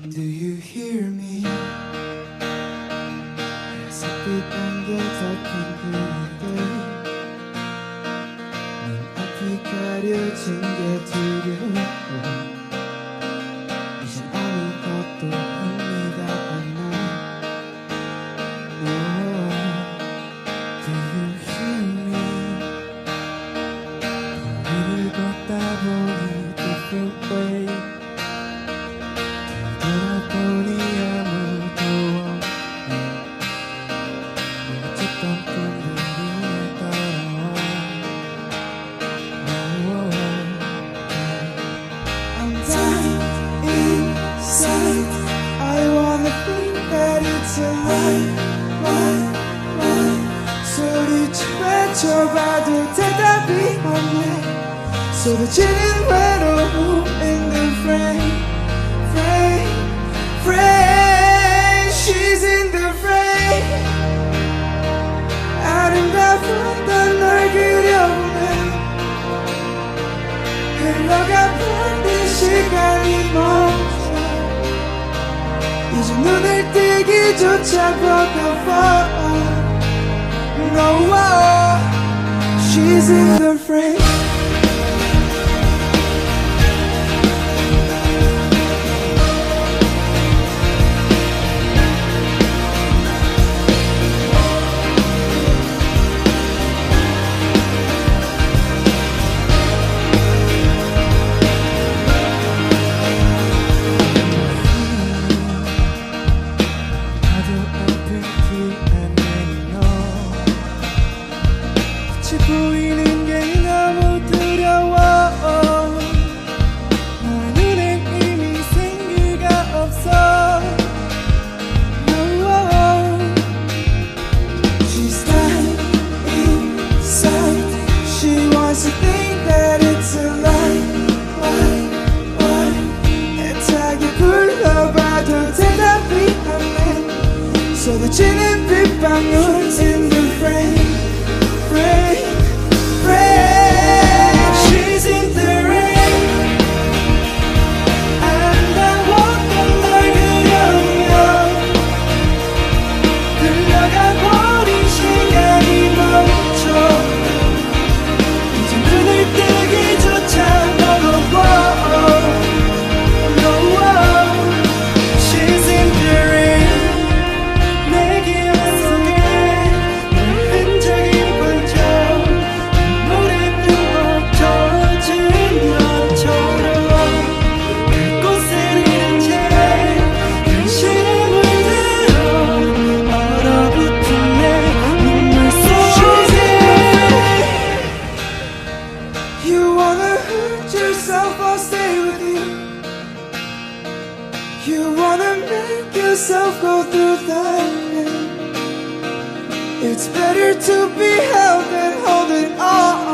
Do you hear me? 햇빛 안개 덮인 그대 눈앞이 가려진 게 두려워 이젠 아무것도 흥미가 안 나. No. Do you hear me? 거리를 걷다 보니 different way 돌아보니 아무도 없네. 멈췄던 꿈들이 날 따라와. I'm dying inside. I wanna think that it's a lie. 소리쳐 외쳐봐도 대답이 없네. 쏟아지는 외로움 in the frame. She's in the frame. 아름다웠던 널 그려보네. 흘러가 버린 시간이 멈춰. 이제 눈을 뜨기조차 버거워. No, she's in the frame. 보이는 게 너무 두려워. 너의 눈엔 이미 생기가 없어. No. She's dying inside. She wants to think that it's a lie. 애타게 불러봐도 대답이 안 돼. 쏟아지는 빗방울 in the frame. She's in the rain. 아름다웠던 널 그려요. 흘러가 버린 시간이 멈춰. 이제 눈을 뜨기조차 버거워. No, she's in the rain. 내 기억 속에 널 흔적이 You wanna make yourself go through that pain. It's better to be held than holding on.